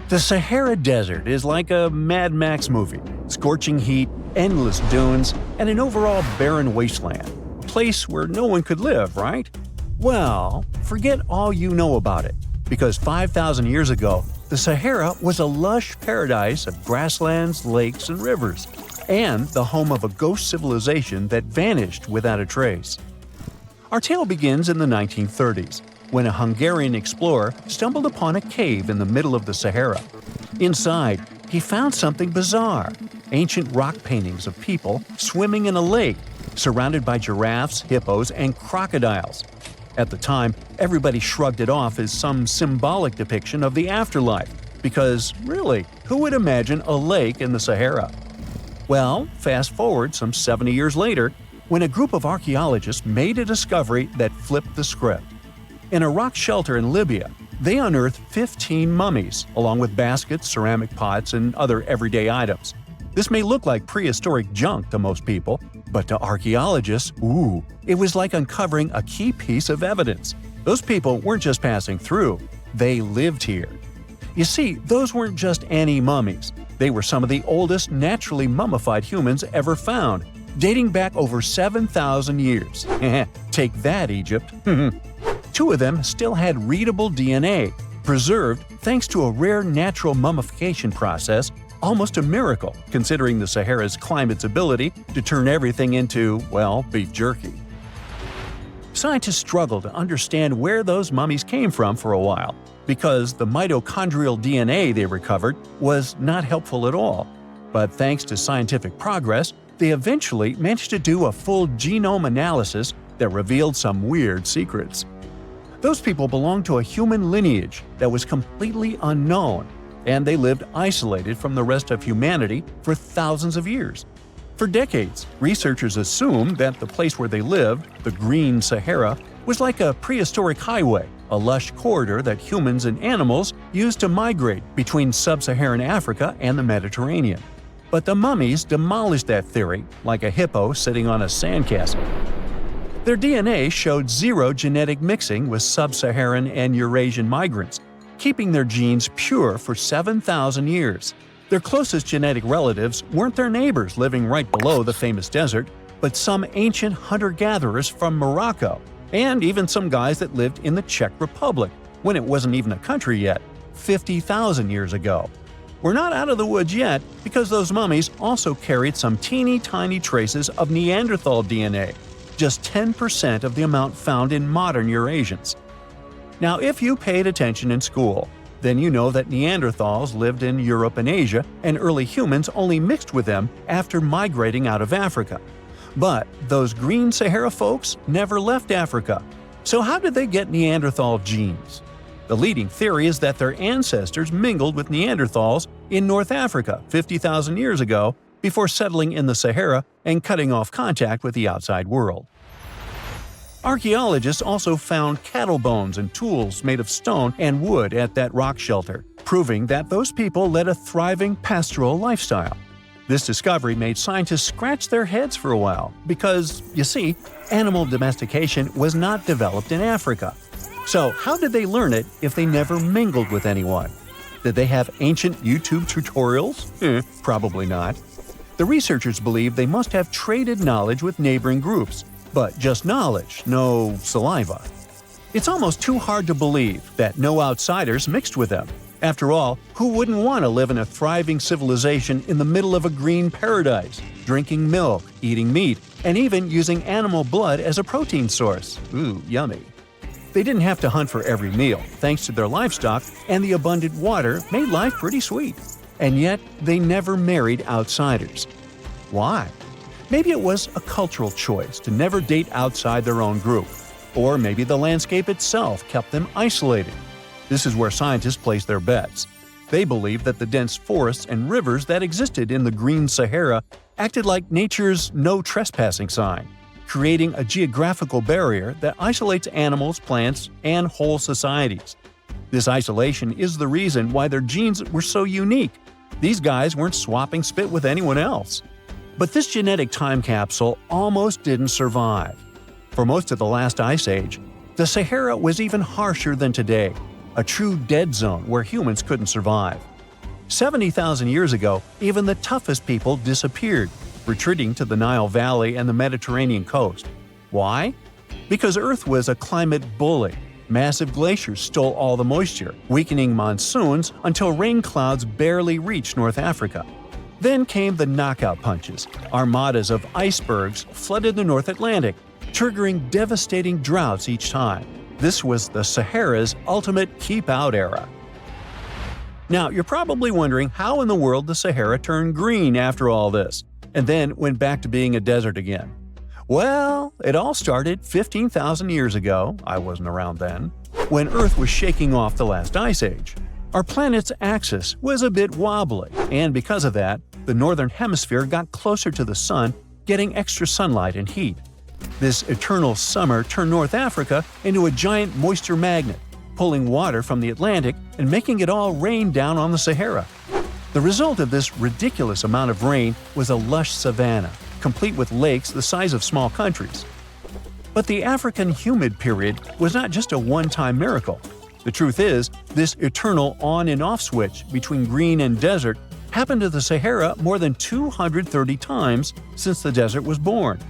The Sahara Desert is like a Mad Max movie. Scorching heat, endless dunes, and an overall barren wasteland. A place where no one could live, right? Well, forget all you know about it. Because 5,000 years ago, the Sahara was a lush paradise of grasslands, lakes, and rivers, and the home of a ghost civilization that vanished without a trace. Our tale begins in the 1930s, when a Hungarian explorer stumbled upon a cave in the middle of the Sahara. Inside, he found something bizarre: ancient rock paintings of people swimming in a lake, surrounded by giraffes, hippos, and crocodiles. At the time, everybody shrugged it off as some symbolic depiction of the afterlife, because, really, who would imagine a lake in the Sahara? Well, fast forward some 70 years later, when a group of archaeologists made a discovery that flipped the script. In a rock shelter in Libya, they unearthed 15 mummies, along with baskets, ceramic pots, and other everyday items. This may look like prehistoric junk to most people, but to archaeologists, it was like uncovering a key piece of evidence. Those people weren't just passing through, they lived here. You see, those weren't just any mummies. They were some of the oldest naturally mummified humans ever found, dating back over 7,000 years. Take that, Egypt. Two of them still had readable DNA, preserved thanks to a rare natural mummification process, almost a miracle considering the Sahara's climate's ability to turn everything into, well, beef jerky. Scientists struggled to understand where those mummies came from for a while, because the mitochondrial DNA they recovered was not helpful at all. But thanks to scientific progress, they eventually managed to do a full genome analysis that revealed some weird secrets. Those people belonged to a human lineage that was completely unknown, and they lived isolated from the rest of humanity for thousands of years. For decades, researchers assumed that the place where they lived, the Green Sahara, was like a prehistoric highway, a lush corridor that humans and animals used to migrate between sub-Saharan Africa and the Mediterranean. But the mummies demolished that theory, like a hippo sitting on a sandcastle. Their DNA showed zero genetic mixing with sub-Saharan and Eurasian migrants, keeping their genes pure for 7,000 years. Their closest genetic relatives weren't their neighbors living right below the famous desert, but some ancient hunter-gatherers from Morocco, and even some guys that lived in the Czech Republic, when it wasn't even a country yet, 50,000 years ago. We're not out of the woods yet, because those mummies also carried some teeny-tiny traces of Neanderthal DNA, just 10% of the amount found in modern Eurasians. Now, if you paid attention in school, then you know that Neanderthals lived in Europe and Asia, and early humans only mixed with them after migrating out of Africa. But those Green Sahara folks never left Africa. So how did they get Neanderthal genes? The leading theory is that their ancestors mingled with Neanderthals in North Africa 50,000 years ago before settling in the Sahara and cutting off contact with the outside world. Archaeologists also found cattle bones and tools made of stone and wood at that rock shelter, proving that those people led a thriving pastoral lifestyle. This discovery made scientists scratch their heads for a while because, you see, animal domestication was not developed in Africa. So how did they learn it if they never mingled with anyone? Did they have ancient YouTube tutorials? Probably not. The researchers believe they must have traded knowledge with neighboring groups, but just knowledge, no saliva. It's almost too hard to believe that no outsiders mixed with them. After all, who wouldn't want to live in a thriving civilization in the middle of a green paradise, drinking milk, eating meat, and even using animal blood as a protein source? Ooh, yummy. They didn't have to hunt for every meal, thanks to their livestock, and the abundant water made life pretty sweet. And yet, they never married outsiders. Why? Maybe it was a cultural choice to never date outside their own group. Or maybe the landscape itself kept them isolated. This is where scientists place their bets. They believe that the dense forests and rivers that existed in the Green Sahara acted like nature's no trespassing sign, creating a geographical barrier that isolates animals, plants, and whole societies. This isolation is the reason why their genes were so unique. These guys weren't swapping spit with anyone else. But this genetic time capsule almost didn't survive. For most of the last ice age, the Sahara was even harsher than today, a true dead zone where humans couldn't survive. 70,000 years ago, even the toughest people disappeared, retreating to the Nile Valley and the Mediterranean coast. Why? Because Earth was a climate bully. Massive glaciers stole all the moisture, weakening monsoons until rain clouds barely reached North Africa. Then came the knockout punches. Armadas of icebergs flooded the North Atlantic, triggering devastating droughts each time. This was the Sahara's ultimate keep-out era. Now, you're probably wondering how in the world the Sahara turned green after all this, and then went back to being a desert again. Well, it all started 15,000 years ago, I wasn't around then, when Earth was shaking off the last ice age. Our planet's axis was a bit wobbly, and because of that, the northern hemisphere got closer to the sun, getting extra sunlight and heat. This eternal summer turned North Africa into a giant moisture magnet, pulling water from the Atlantic and making it all rain down on the Sahara. The result of this ridiculous amount of rain was a lush savanna, complete with lakes the size of small countries. But the African humid period was not just a one-time miracle. The truth is, this eternal on and off switch between green and desert happened to the Sahara more than 230 times since the desert was born.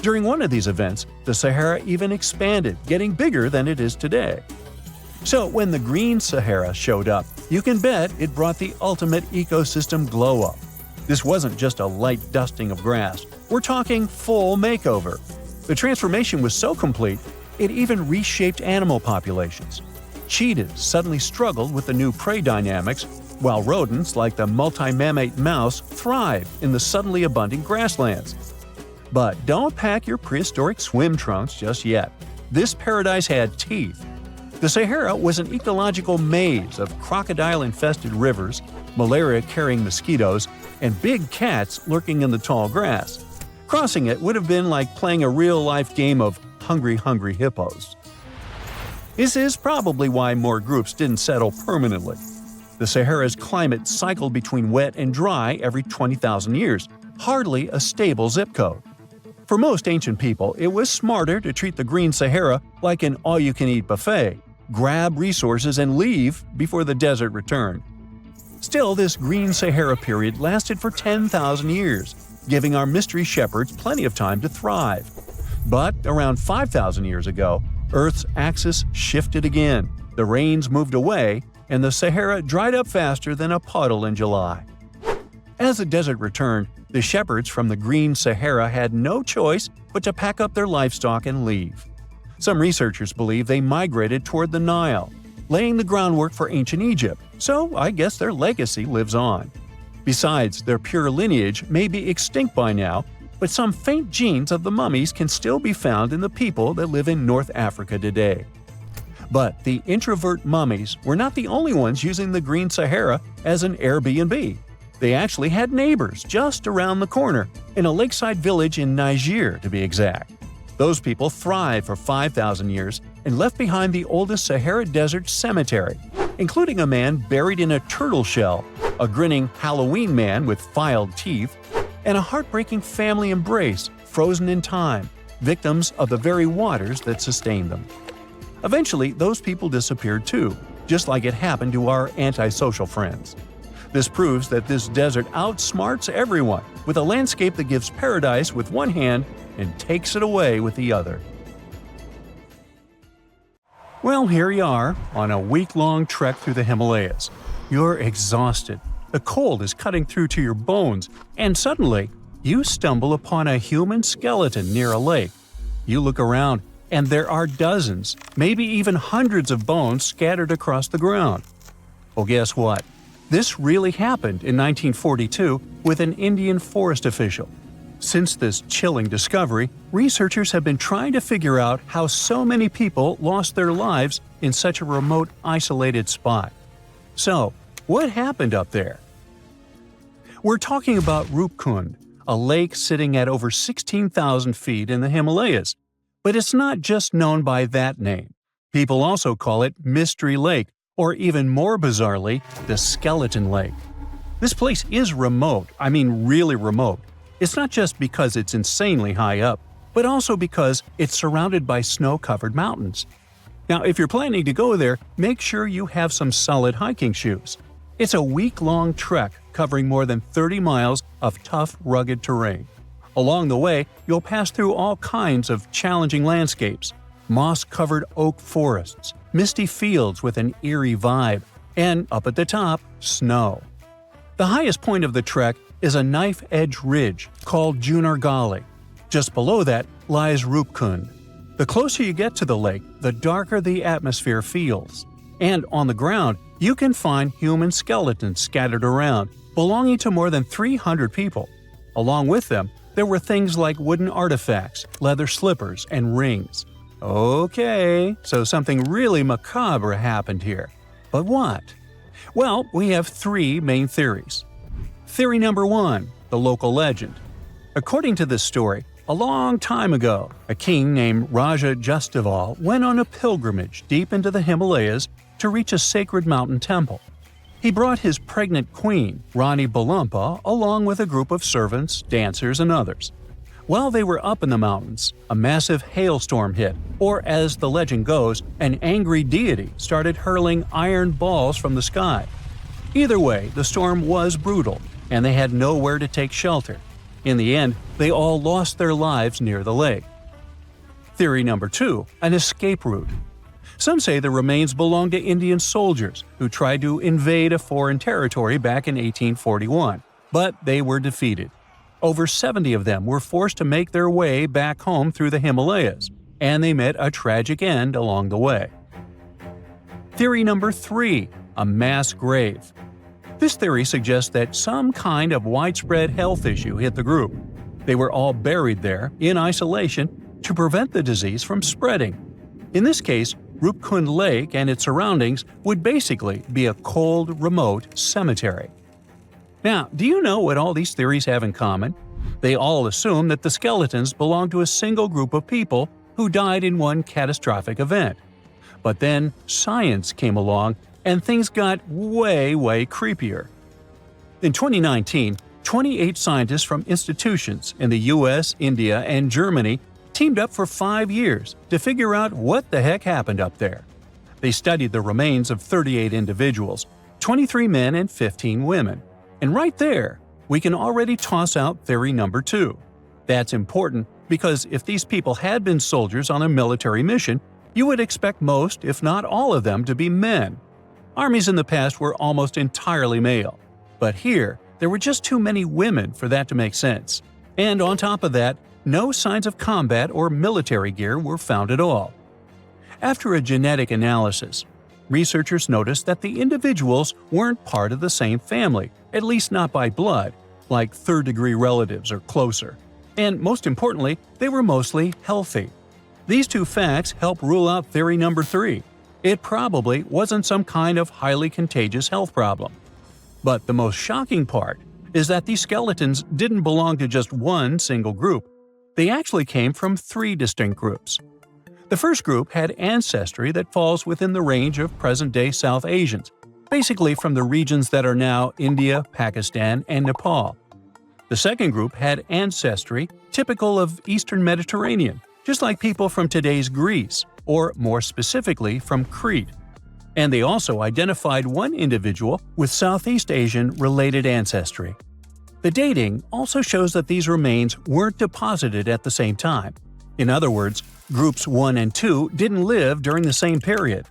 During one of these events, the Sahara even expanded, getting bigger than it is today. So when the green Sahara showed up, you can bet it brought the ultimate ecosystem glow-up. This wasn't just a light dusting of grass. We're talking full makeover. The transformation was so complete, it even reshaped animal populations. Cheetahs suddenly struggled with the new prey dynamics, while rodents like the multi-mammate mouse thrived in the suddenly abundant grasslands. But don't pack your prehistoric swim trunks just yet. This paradise had teeth. The Sahara was an ecological maze of crocodile-infested rivers, malaria-carrying mosquitoes, and big cats lurking in the tall grass. Crossing it would have been like playing a real-life game of Hungry Hungry Hippos. This is probably why more groups didn't settle permanently. The Sahara's climate cycled between wet and dry every 20,000 years, hardly a stable zip code. For most ancient people, it was smarter to treat the green Sahara like an all-you-can-eat buffet, grab resources and leave before the desert returned. Still, this green Sahara period lasted for 10,000 years, giving our mystery shepherds plenty of time to thrive. But around 5,000 years ago, Earth's axis shifted again, the rains moved away, and the Sahara dried up faster than a puddle in July. As the desert returned, the shepherds from the green Sahara had no choice but to pack up their livestock and leave. Some researchers believe they migrated toward the Nile, laying the groundwork for ancient Egypt, so I guess their legacy lives on. Besides, their pure lineage may be extinct by now, but some faint genes of the mummies can still be found in the people that live in North Africa today. But the introvert mummies were not the only ones using the green Sahara as an Airbnb. They actually had neighbors just around the corner, in a lakeside village in Niger to be exact. Those people thrived for 5,000 years and left behind the oldest Sahara Desert cemetery, including a man buried in a turtle shell, a grinning Halloween man with filed teeth, and a heartbreaking family embrace frozen in time, victims of the very waters that sustained them. Eventually, those people disappeared too, just like it happened to our antisocial friends. This proves that this desert outsmarts everyone, with a landscape that gives paradise with one hand and takes it away with the other. Well, here you are, on a week-long trek through the Himalayas. You're exhausted. The cold is cutting through to your bones, and suddenly, you stumble upon a human skeleton near a lake. You look around, and there are dozens, maybe even hundreds of bones scattered across the ground. Well, guess what? This really happened in 1942 with an Indian forest official. Since this chilling discovery, researchers have been trying to figure out how so many people lost their lives in such a remote, isolated spot. So, what happened up there? We're talking about Rupkund, a lake sitting at over 16,000 feet in the Himalayas. But it's not just known by that name. People also call it Mystery Lake, or even more bizarrely, the Skeleton Lake. This place is remote, I mean really remote. It's not just because it's insanely high up, but also because it's surrounded by snow-covered mountains. Now, if you're planning to go there, make sure you have some solid hiking shoes. It's a week-long trek covering more than 30 miles of tough, rugged terrain. Along the way, you'll pass through all kinds of challenging landscapes: moss-covered oak forests, misty fields with an eerie vibe, and up at the top, snow. The highest point of the trek is a knife-edge ridge called Junargali. Just below that lies Rupkund. The closer you get to the lake, the darker the atmosphere feels. And on the ground, you can find human skeletons scattered around, belonging to more than 300 people. Along with them, there were things like wooden artifacts, leather slippers, and rings. Okay, so something really macabre happened here. But what? Well, we have three main theories. Theory number 1, the local legend. According to this story, a long time ago, a king named Raja Justival went on a pilgrimage deep into the Himalayas to reach a sacred mountain temple. He brought his pregnant queen, Rani Balumpa, along with a group of servants, dancers, and others. While they were up in the mountains, a massive hailstorm hit, or as the legend goes, an angry deity started hurling iron balls from the sky. Either way, the storm was brutal, and they had nowhere to take shelter. In the end, they all lost their lives near the lake. Theory number 2, an escape route. Some say the remains belong to Indian soldiers who tried to invade a foreign territory back in 1841, but they were defeated. Over 70 of them were forced to make their way back home through the Himalayas, and they met a tragic end along the way. Theory number 3, a mass grave. This theory suggests that some kind of widespread health issue hit the group. They were all buried there, in isolation, to prevent the disease from spreading. In this case, Rupkund Lake and its surroundings would basically be a cold, remote cemetery. Now, do you know what all these theories have in common? They all assume that the skeletons belong to a single group of people who died in one catastrophic event. But then science came along and things got way creepier. In 2019, 28 scientists from institutions in the US, India, and Germany teamed up for 5 years to figure out what the heck happened up there. They studied the remains of 38 individuals, 23 men and 15 women. And right there, we can already toss out theory number 2. That's important because if these people had been soldiers on a military mission, you would expect most, if not all of them, to be men. Armies in the past were almost entirely male. But here, there were just too many women for that to make sense. And on top of that, no signs of combat or military gear were found at all. After a genetic analysis, researchers noticed that the individuals weren't part of the same family, at least not by blood, like third-degree relatives or closer. And most importantly, they were mostly healthy. These two facts help rule out theory number 3. It probably wasn't some kind of highly contagious health problem. But the most shocking part is that these skeletons didn't belong to just one single group. They actually came from 3 distinct groups. The first group had ancestry that falls within the range of present-day South Asians, basically from the regions that are now India, Pakistan, and Nepal. The second group had ancestry typical of Eastern Mediterranean, just like people from today's Greece, or more specifically from Crete. And they also identified one individual with Southeast Asian-related ancestry. The dating also shows that these remains weren't deposited at the same time. In other words, groups 1 and 2 didn't live during the same period.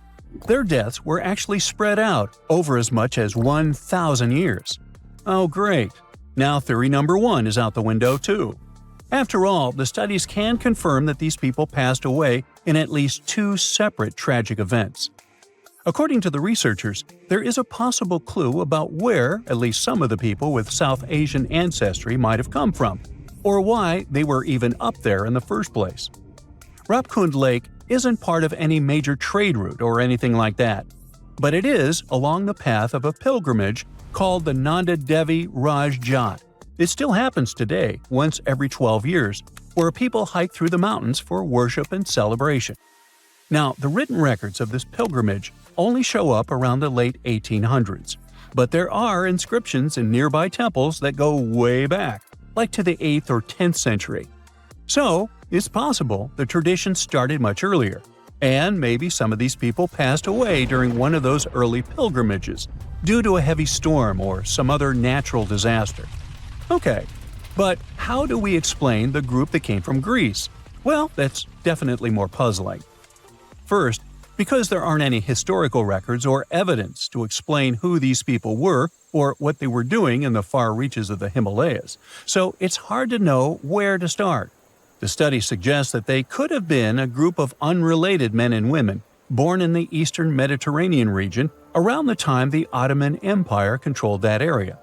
Their deaths were actually spread out over as much as 1,000 years. Oh great, now theory number 1 is out the window too. After all, the studies can confirm that these people passed away in at least 2 separate tragic events. According to the researchers, there is a possible clue about where at least some of the people with South Asian ancestry might have come from, or why they were even up there in the first place. Rupkund Lake isn't part of any major trade route or anything like that, but it is along the path of a pilgrimage called the Nanda Devi Raj Jat. It still happens today, once every 12 years, where people hike through the mountains for worship and celebration. Now, the written records of this pilgrimage only show up around the late 1800s, but there are inscriptions in nearby temples that go way back, like to the 8th or 10th century. So, it's possible the tradition started much earlier. And maybe some of these people passed away during one of those early pilgrimages, due to a heavy storm or some other natural disaster. Okay, but how do we explain the group that came from Greece? Well, that's definitely more puzzling. First, because there aren't any historical records or evidence to explain who these people were or what they were doing in the far reaches of the Himalayas, so it's hard to know where to start. The study suggests that they could have been a group of unrelated men and women born in the eastern Mediterranean region around the time the Ottoman Empire controlled that area.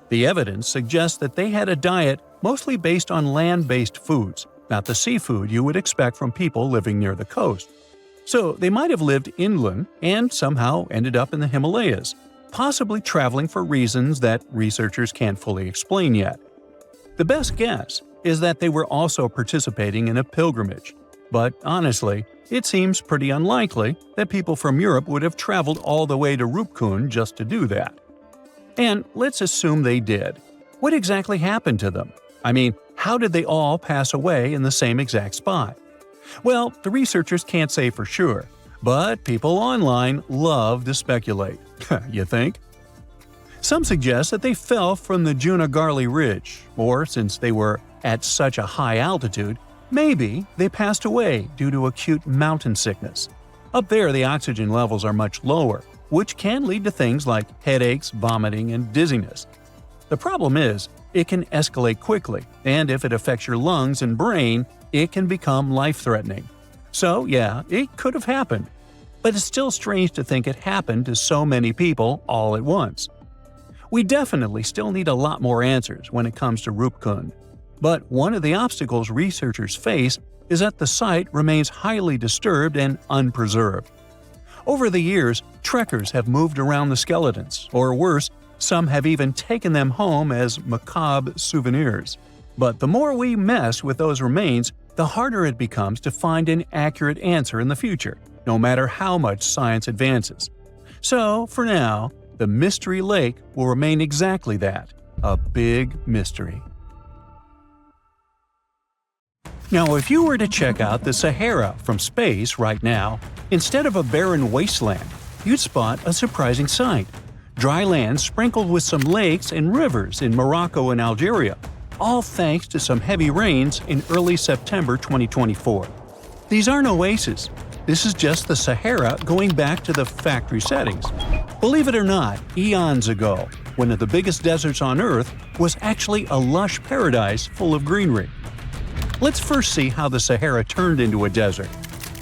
The evidence suggests that they had a diet mostly based on land-based foods, not the seafood you would expect from people living near the coast. So they might have lived inland and somehow ended up in the Himalayas, possibly traveling for reasons that researchers can't fully explain yet. The best guess is that they were also participating in a pilgrimage, but honestly, it seems pretty unlikely that people from Europe would have traveled all the way to Rupkund just to do that. And let's assume they did. What exactly happened to them? I mean, how did they all pass away in the same exact spot? Well, the researchers can't say for sure, but people online love to speculate. You think? Some suggest that they fell from the Junagarli Ridge, or since they were at such a high altitude, maybe they passed away due to acute mountain sickness. Up there, the oxygen levels are much lower, which can lead to things like headaches, vomiting, and dizziness. The problem is, it can escalate quickly, and if it affects your lungs and brain, it can become life-threatening. So yeah, it could have happened. But it's still strange to think it happened to so many people all at once. We definitely still need a lot more answers when it comes to Rupkund. But one of the obstacles researchers face is that the site remains highly disturbed and unpreserved. Over the years, trekkers have moved around the skeletons, or worse, some have even taken them home as macabre souvenirs. But the more we mess with those remains, the harder it becomes to find an accurate answer in the future, no matter how much science advances. So, for now, the Mystery Lake will remain exactly that, a big mystery. Now, if you were to check out the Sahara from space right now, instead of a barren wasteland, you'd spot a surprising sight. Dry land sprinkled with some lakes and rivers in Morocco and Algeria, all thanks to some heavy rains in early September 2024. These aren't oases. This is just the Sahara going back to the factory settings. Believe it or not, eons ago, one of the biggest deserts on Earth was actually a lush paradise full of greenery. Let's first see how the Sahara turned into a desert.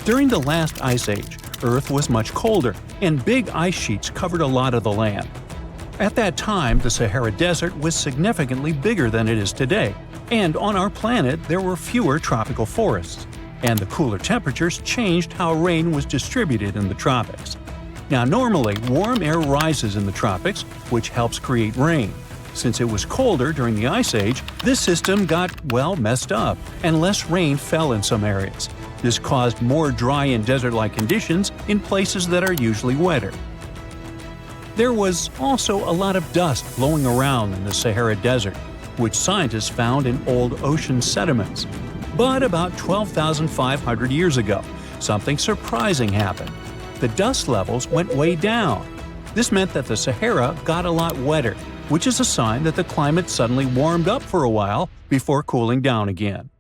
During the last ice age, Earth was much colder, and big ice sheets covered a lot of the land. At that time, the Sahara Desert was significantly bigger than it is today, and on our planet there were fewer tropical forests, and the cooler temperatures changed how rain was distributed in the tropics. Now normally, warm air rises in the tropics, which helps create rain. Since it was colder during the Ice Age, this system got, messed up, and less rain fell in some areas. This caused more dry and desert-like conditions in places that are usually wetter. There was also a lot of dust blowing around in the Sahara Desert, which scientists found in old ocean sediments. But about 12,500 years ago, something surprising happened. The dust levels went way down. This meant that the Sahara got a lot wetter, which is a sign that the climate suddenly warmed up for a while before cooling down again.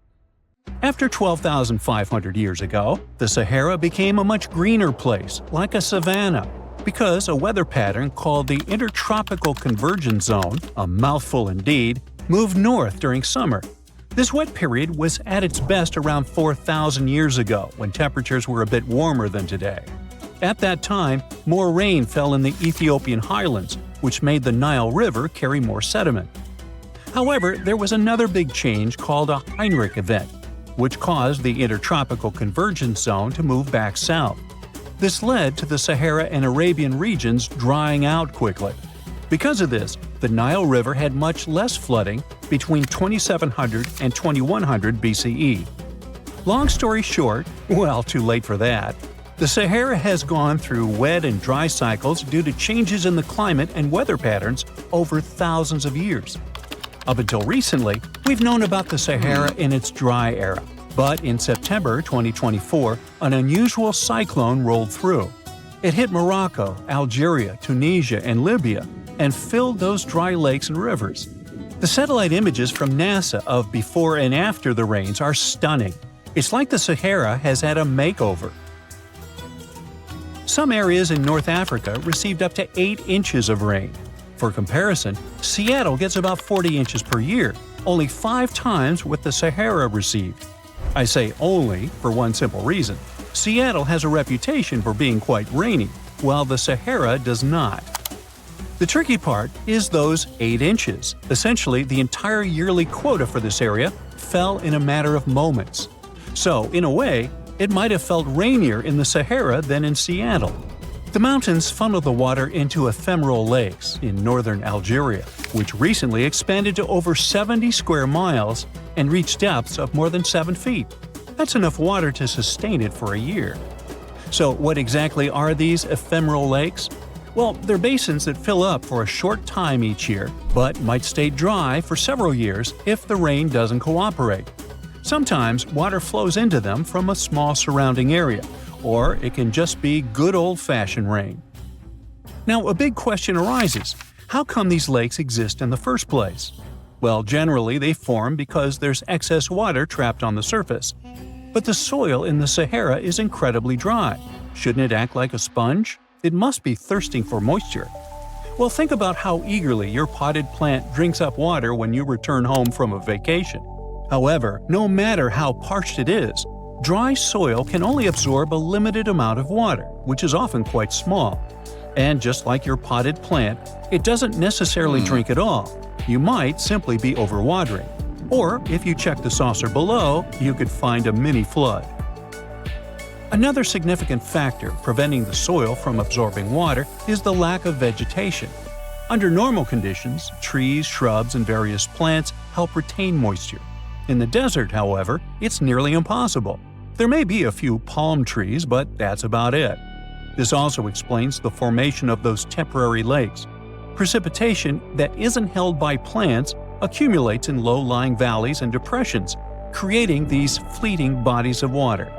After 12,500 years ago, the Sahara became a much greener place, like a savanna, because a weather pattern called the Intertropical Convergence Zone, a mouthful indeed, moved north during summer. This wet period was at its best around 4,000 years ago, when temperatures were a bit warmer than today. At that time, more rain fell in the Ethiopian highlands, which made the Nile River carry more sediment. However, there was another big change called a Heinrich event, which caused the Intertropical Convergence Zone to move back south. This led to the Sahara and Arabian regions drying out quickly. Because of this, the Nile River had much less flooding between 2700 and 2100 BCE. Long story short, too late for that. The Sahara has gone through wet and dry cycles due to changes in the climate and weather patterns over thousands of years. Up until recently, we've known about the Sahara in its dry era. But in September 2024, an unusual cyclone rolled through. It hit Morocco, Algeria, Tunisia, and Libya, and filled those dry lakes and rivers. The satellite images from NASA of before and after the rains are stunning. It's like the Sahara has had a makeover. Some areas in North Africa received up to 8 inches of rain. For comparison, Seattle gets about 40 inches per year, only 5 times what the Sahara received. I say only for one simple reason. Seattle has a reputation for being quite rainy, while the Sahara does not. The tricky part is those 8 inches. Essentially, the entire yearly quota for this area fell in a matter of moments. So, in a way, it might have felt rainier in the Sahara than in Seattle. The mountains funnel the water into ephemeral lakes in northern Algeria, which recently expanded to over 70 square miles and reached depths of more than 7 feet. That's enough water to sustain it for a year. So what exactly are these ephemeral lakes? Well, they're basins that fill up for a short time each year, but might stay dry for several years if the rain doesn't cooperate. Sometimes water flows into them from a small surrounding area, or it can just be good old-fashioned rain. Now, a big question arises. How come these lakes exist in the first place? Well, generally they form because there's excess water trapped on the surface. But the soil in the Sahara is incredibly dry. Shouldn't it act like a sponge? It must be thirsting for moisture. Well, think about how eagerly your potted plant drinks up water when you return home from a vacation. However, no matter how parched it is, dry soil can only absorb a limited amount of water, which is often quite small. And just like your potted plant, it doesn't necessarily drink it all. You might simply be overwatering. Or, if you check the saucer below, you could find a mini flood. Another significant factor preventing the soil from absorbing water is the lack of vegetation. Under normal conditions, trees, shrubs, and various plants help retain moisture. In the desert, however, it's nearly impossible. There may be a few palm trees, but that's about it. This also explains the formation of those temporary lakes. Precipitation that isn't held by plants accumulates in low-lying valleys and depressions, creating these fleeting bodies of water.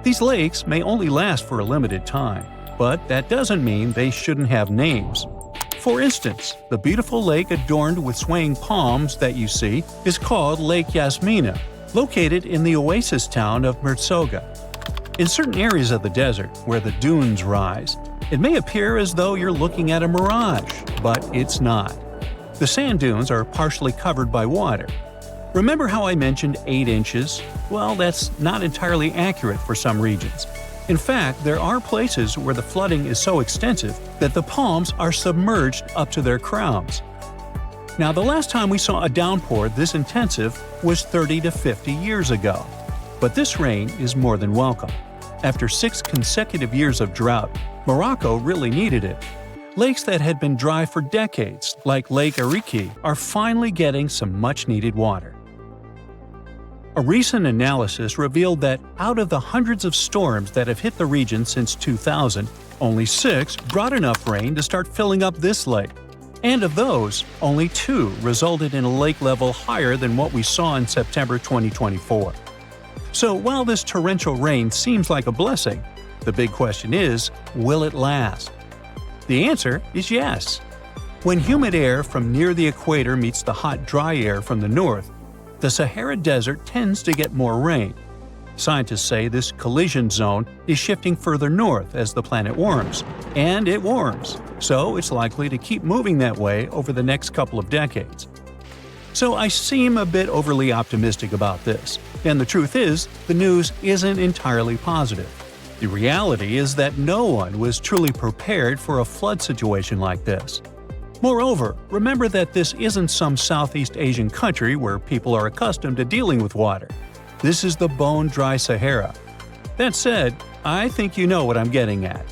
These lakes may only last for a limited time, but that doesn't mean they shouldn't have names. For instance, the beautiful lake adorned with swaying palms that you see is called Lake Yasmina, located in the oasis town of Merzoga. In certain areas of the desert, where the dunes rise, it may appear as though you're looking at a mirage, but it's not. The sand dunes are partially covered by water. Remember how I mentioned 8 inches? Well, that's not entirely accurate for some regions. In fact, there are places where the flooding is so extensive that the palms are submerged up to their crowns. Now, the last time we saw a downpour this intensive was 30 to 50 years ago. But this rain is more than welcome. After 6 consecutive years of drought, Morocco really needed it. Lakes that had been dry for decades, like Lake Ariki, are finally getting some much-needed water. A recent analysis revealed that out of the hundreds of storms that have hit the region since 2000, only 6 brought enough rain to start filling up this lake. And of those, only 2 resulted in a lake level higher than what we saw in September 2024. So while this torrential rain seems like a blessing, the big question is, will it last? The answer is yes. When humid air from near the equator meets the hot, dry air from the north, the Sahara Desert tends to get more rain. Scientists say this collision zone is shifting further north as the planet warms, and it warms, so it's likely to keep moving that way over the next couple of decades. So I seem a bit overly optimistic about this, and the truth is, the news isn't entirely positive. The reality is that no one was truly prepared for a flood situation like this. Moreover, remember that this isn't some Southeast Asian country where people are accustomed to dealing with water. This is the bone-dry Sahara. That said, I think you know what I'm getting at.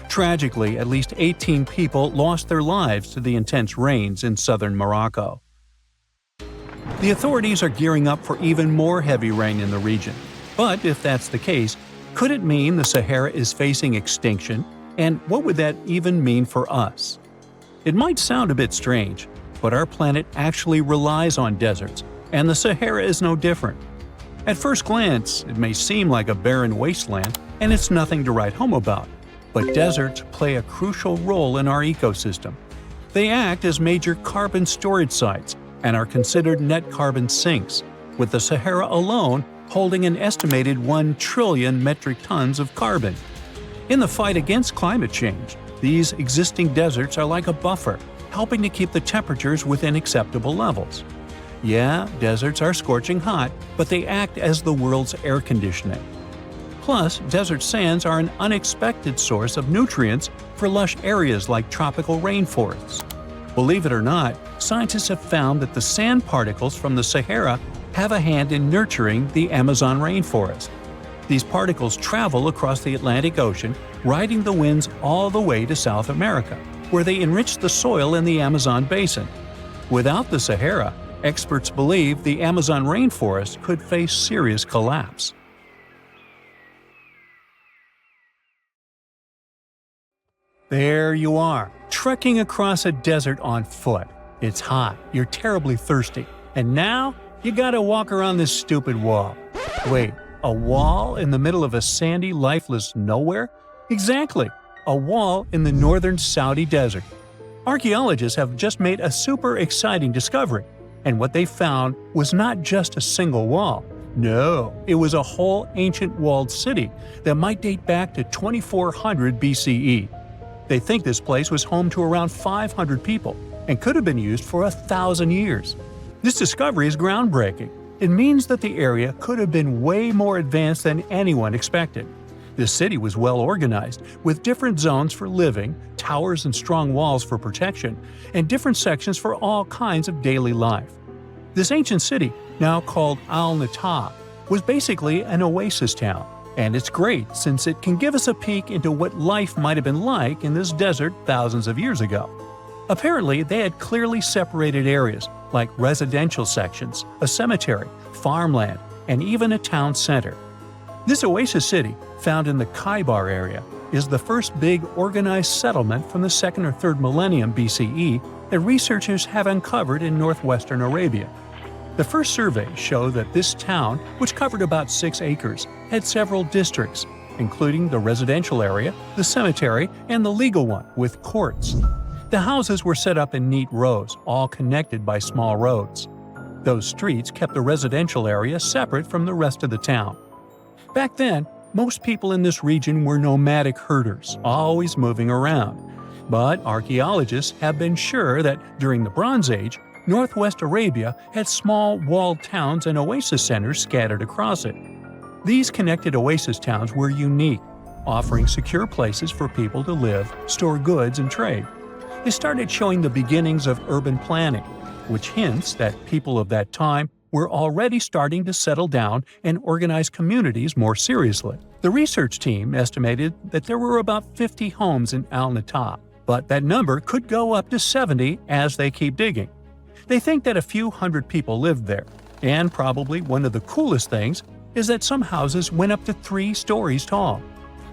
Tragically, at least 18 people lost their lives to the intense rains in southern Morocco. The authorities are gearing up for even more heavy rain in the region. But if that's the case, could it mean the Sahara is facing extinction? And what would that even mean for us? It might sound a bit strange, but our planet actually relies on deserts, and the Sahara is no different. At first glance, it may seem like a barren wasteland, and it's nothing to write home about. But deserts play a crucial role in our ecosystem. They act as major carbon storage sites and are considered net carbon sinks, with the Sahara alone holding an estimated 1 trillion metric tons of carbon. In the fight against climate change, these existing deserts are like a buffer, helping to keep the temperatures within acceptable levels. Yeah, deserts are scorching hot, but they act as the world's air conditioning. Plus, desert sands are an unexpected source of nutrients for lush areas like tropical rainforests. Believe it or not, scientists have found that the sand particles from the Sahara have a hand in nurturing the Amazon rainforest. These particles travel across the Atlantic Ocean, riding the winds all the way to South America, where they enrich the soil in the Amazon basin. Without the Sahara, experts believe the Amazon rainforest could face serious collapse. There you are, trekking across a desert on foot. It's hot, you're terribly thirsty, and now you gotta walk around this stupid wall. Wait, a wall in the middle of a sandy, lifeless nowhere? Exactly, a wall in the northern Saudi desert. Archaeologists have just made a super exciting discovery, and what they found was not just a single wall. No, it was a whole ancient walled city that might date back to 2400 BCE. They think this place was home to around 500 people and could have been used for 1,000 years. This discovery is groundbreaking. It means that the area could have been way more advanced than anyone expected. This city was well organized, with different zones for living, towers and strong walls for protection, and different sections for all kinds of daily life. This ancient city, now called Al-Natta, was basically an oasis town. And it's great since it can give us a peek into what life might have been like in this desert thousands of years ago. Apparently, they had clearly separated areas, like residential sections, a cemetery, farmland, and even a town center. This oasis city, found in the Khaybar area, is the first big organized settlement from the 2nd or 3rd millennium BCE that researchers have uncovered in northwestern Arabia. The first surveys show that this town, which covered about 6 acres, had several districts, including the residential area, the cemetery, and the legal one, with courts. The houses were set up in neat rows, all connected by small roads. Those streets kept the residential area separate from the rest of the town. Back then, most people in this region were nomadic herders, always moving around. But archaeologists have been sure that during the Bronze Age, Northwest Arabia had small walled towns and oasis centers scattered across it. These connected oasis towns were unique, offering secure places for people to live, store goods, and trade. They started showing the beginnings of urban planning, which hints that people of that time were already starting to settle down and organize communities more seriously. The research team estimated that there were about 50 homes in Al-Natta, but that number could go up to 70 as they keep digging. They think that a few hundred people lived there, and probably one of the coolest things is that some houses went up to 3 stories tall.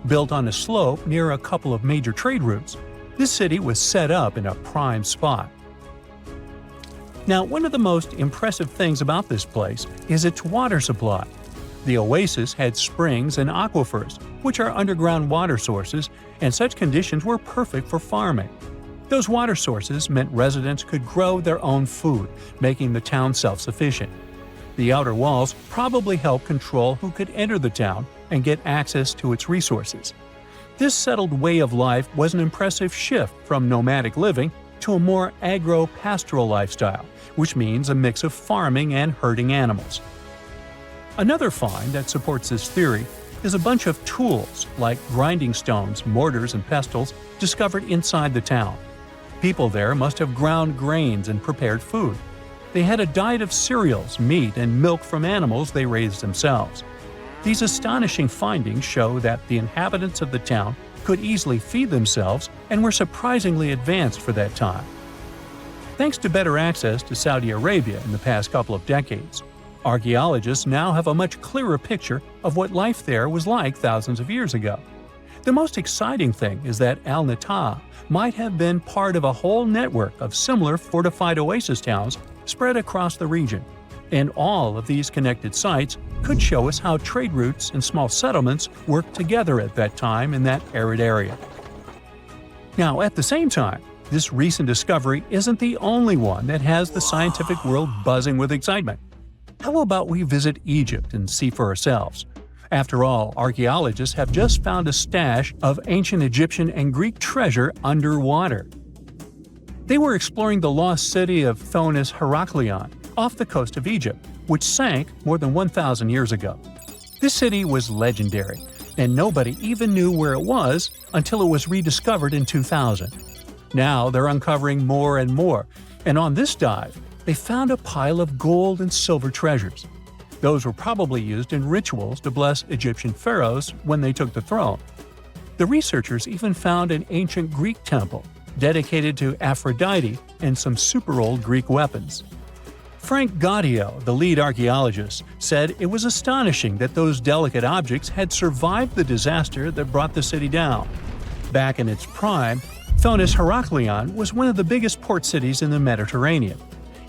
Built on a slope near a couple of major trade routes, this city was set up in a prime spot. Now, one of the most impressive things about this place is its water supply. The oasis had springs and aquifers, which are underground water sources, and such conditions were perfect for farming. Those water sources meant residents could grow their own food, making the town self-sufficient. The outer walls probably helped control who could enter the town and get access to its resources. This settled way of life was an impressive shift from nomadic living to a more agro-pastoral lifestyle, which means a mix of farming and herding animals. Another find that supports this theory is a bunch of tools, like grinding stones, mortars, and pestles, discovered inside the town. People there must have ground grains and prepared food. They had a diet of cereals, meat, and milk from animals they raised themselves. These astonishing findings show that the inhabitants of the town could easily feed themselves and were surprisingly advanced for that time. Thanks to better access to Saudi Arabia in the past couple of decades, archaeologists now have a much clearer picture of what life there was like thousands of years ago. The most exciting thing is that Al-Natta might have been part of a whole network of similar fortified oasis towns spread across the region. And all of these connected sites could show us how trade routes and small settlements worked together at that time in that arid area. Now, at the same time, this recent discovery isn't the only one that has the scientific world buzzing with excitement. How about we visit Egypt and see for ourselves? After all, archaeologists have just found a stash of ancient Egyptian and Greek treasure underwater. They were exploring the lost city of Thonis Heraklion off the coast of Egypt, which sank more than 1,000 years ago. This city was legendary, and nobody even knew where it was until it was rediscovered in 2000. Now they're uncovering more and more, and on this dive, they found a pile of gold and silver treasures. Those were probably used in rituals to bless Egyptian pharaohs when they took the throne. The researchers even found an ancient Greek temple dedicated to Aphrodite and some super-old Greek weapons. Frank Gaudio, the lead archaeologist, said it was astonishing that those delicate objects had survived the disaster that brought the city down. Back in its prime, Thonis Heraklion was one of the biggest port cities in the Mediterranean.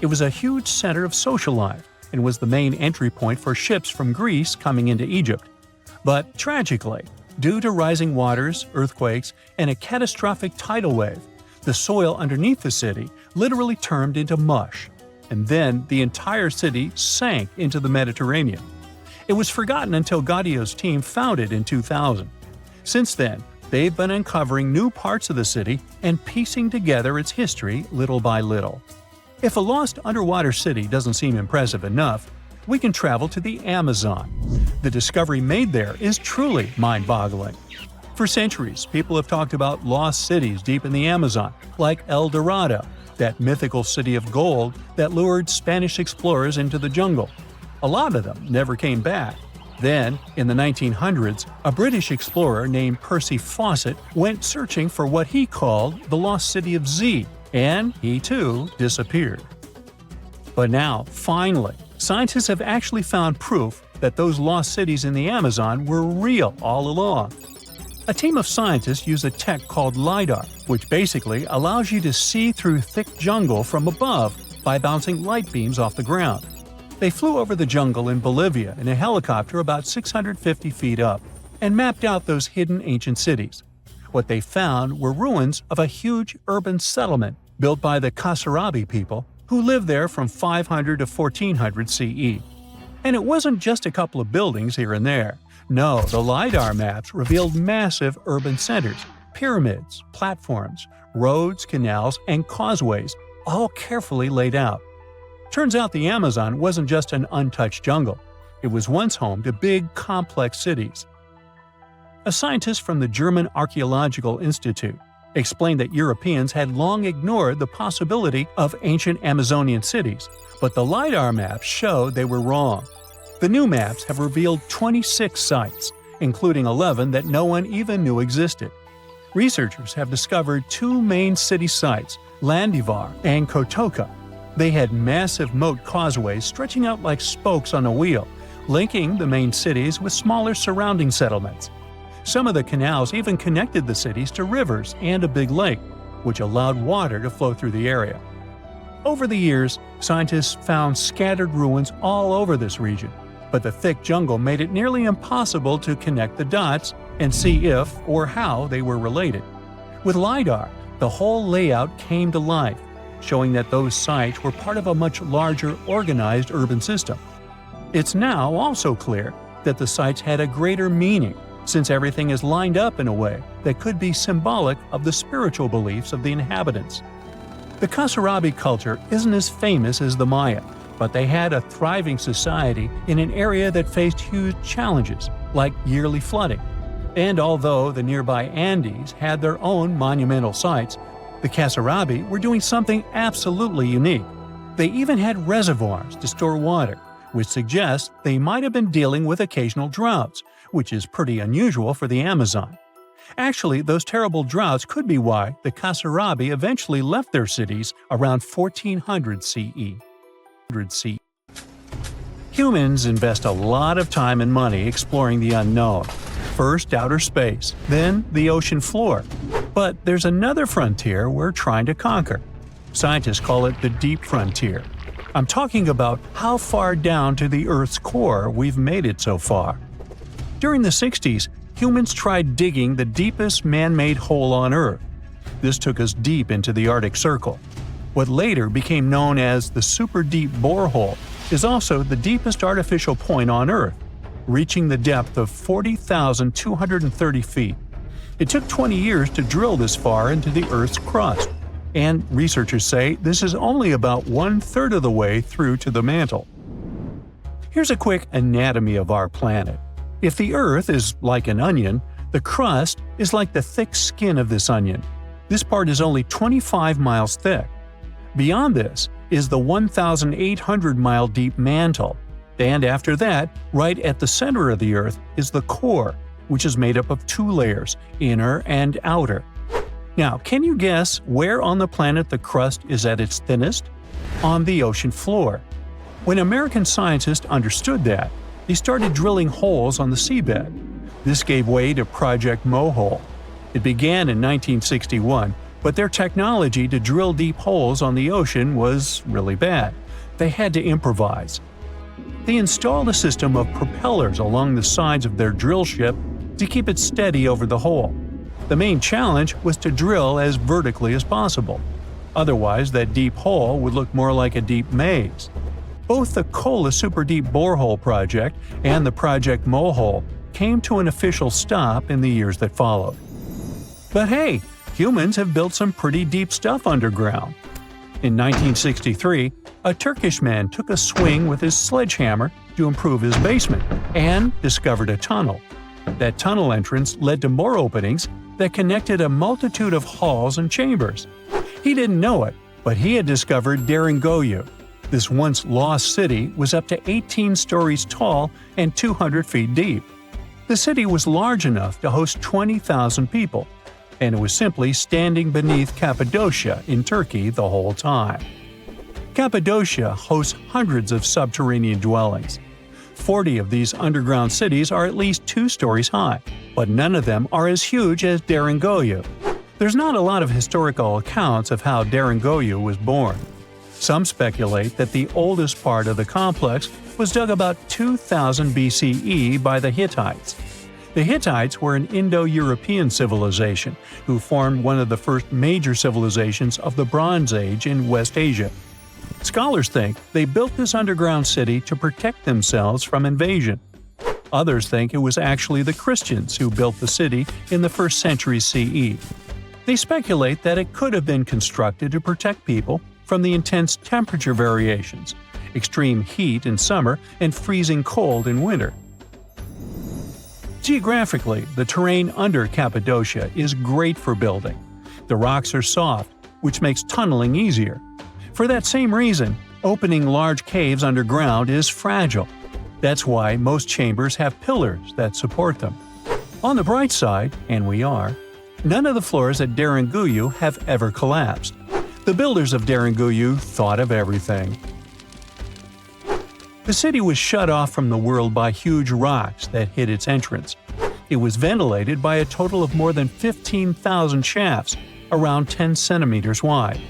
It was a huge center of social life and was the main entry point for ships from Greece coming into Egypt. But tragically, due to rising waters, earthquakes, and a catastrophic tidal wave, the soil underneath the city literally turned into mush, and then the entire city sank into the Mediterranean. It was forgotten until Gaudio's team found it in 2000. Since then, they've been uncovering new parts of the city and piecing together its history little by little. If a lost underwater city doesn't seem impressive enough, we can travel to the Amazon. The discovery made there is truly mind-boggling. For centuries, people have talked about lost cities deep in the Amazon, like El Dorado, that mythical city of gold that lured Spanish explorers into the jungle. A lot of them never came back. Then, in the 1900s, a British explorer named Percy Fawcett went searching for what he called the lost city of Z, and he too disappeared. But now, finally, scientists have actually found proof that those lost cities in the Amazon were real all along. A team of scientists use a tech called LiDAR, which basically allows you to see through thick jungle from above by bouncing light beams off the ground. They flew over the jungle in Bolivia in a helicopter about 650 feet up and mapped out those hidden ancient cities. What they found were ruins of a huge urban settlement built by the Kasarabi people who lived there from 500 to 1400 CE. And it wasn't just a couple of buildings here and there. No, the LiDAR maps revealed massive urban centers, pyramids, platforms, roads, canals, and causeways, all carefully laid out. Turns out the Amazon wasn't just an untouched jungle. It was once home to big, complex cities. A scientist from the German Archaeological Institute explained that Europeans had long ignored the possibility of ancient Amazonian cities, but the LiDAR maps showed they were wrong. The new maps have revealed 26 sites, including 11 that no one even knew existed. Researchers have discovered two main city sites, Landivar and Kotoka. They had massive moat causeways stretching out like spokes on a wheel, linking the main cities with smaller surrounding settlements. Some of the canals even connected the cities to rivers and a big lake, which allowed water to flow through the area. Over the years, scientists found scattered ruins all over this region, but the thick jungle made it nearly impossible to connect the dots and see if or how they were related. With LiDAR, the whole layout came to life, showing that those sites were part of a much larger organized urban system. It's now also clear that the sites had a greater meaning, since everything is lined up in a way that could be symbolic of the spiritual beliefs of the inhabitants. The Kasarabi culture isn't as famous as the Maya, but they had a thriving society in an area that faced huge challenges, like yearly flooding. And although the nearby Andes had their own monumental sites, the Kasarabi were doing something absolutely unique. They even had reservoirs to store water, which suggests they might have been dealing with occasional droughts, which is pretty unusual for the Amazon. Actually, those terrible droughts could be why the Kasarabi eventually left their cities around 1400 CE. Humans invest a lot of time and money exploring the unknown. First outer space, then the ocean floor. But there's another frontier we're trying to conquer. Scientists call it the deep frontier. I'm talking about how far down to the Earth's core we've made it so far. During the 60s, humans tried digging the deepest man-made hole on Earth. This took us deep into the Arctic Circle. What later became known as the super deep borehole is also the deepest artificial point on Earth, reaching the depth of 40,230 feet. It took 20 years to drill this far into the Earth's crust, and researchers say this is only about 1/3 of the way through to the mantle. Here's a quick anatomy of our planet. If the Earth is like an onion, the crust is like the thick skin of this onion. This part is only 25 miles thick. Beyond this is the 1,800-mile deep mantle, and after that, right at the center of the Earth is the core, which is made up of 2 layers, inner and outer. Now, can you guess where on the planet the crust is at its thinnest? On the ocean floor. When American scientists understood that, they started drilling holes on the seabed. This gave way to Project Mohole. It began in 1961, but their technology to drill deep holes on the ocean was really bad. They had to improvise. They installed a system of propellers along the sides of their drill ship to keep it steady over the hole. The main challenge was to drill as vertically as possible. Otherwise, that deep hole would look more like a deep maze. Both the Kola Super Deep Borehole project and the Project Mohole came to an official stop in the years that followed. But hey, humans have built some pretty deep stuff underground. In 1963, a Turkish man took a swing with his sledgehammer to improve his basement and discovered a tunnel. That tunnel entrance led to more openings that connected a multitude of halls and chambers. He didn't know it, but he had discovered Deringoyu. This once lost city was up to 18 stories tall and 200 feet deep. The city was large enough to host 20,000 people, and it was simply standing beneath Cappadocia in Turkey the whole time. Cappadocia hosts hundreds of subterranean dwellings. 40 of these underground cities are at least 2 stories high, but none of them are as huge as Deringoyu. There's not a lot of historical accounts of how Deringoyu was born. Some speculate that the oldest part of the complex was dug about 2000 BCE by the Hittites. The Hittites were an Indo-European civilization who formed one of the first major civilizations of the Bronze Age in West Asia. Scholars think they built this underground city to protect themselves from invasion. Others think it was actually the Christians who built the city in the 1st century CE. They speculate that it could have been constructed to protect people from the intense temperature variations, extreme heat in summer and freezing cold in winter. Geographically, the terrain under Cappadocia is great for building. The rocks are soft, which makes tunneling easier. For that same reason, opening large caves underground is fragile. That's why most chambers have pillars that support them. On the bright side, and we are, none of the floors at Deringoyu have ever collapsed. The builders of Deringoyu thought of everything. The city was shut off from the world by huge rocks that hid its entrance. It was ventilated by a total of more than 15,000 shafts, around 10 centimeters wide.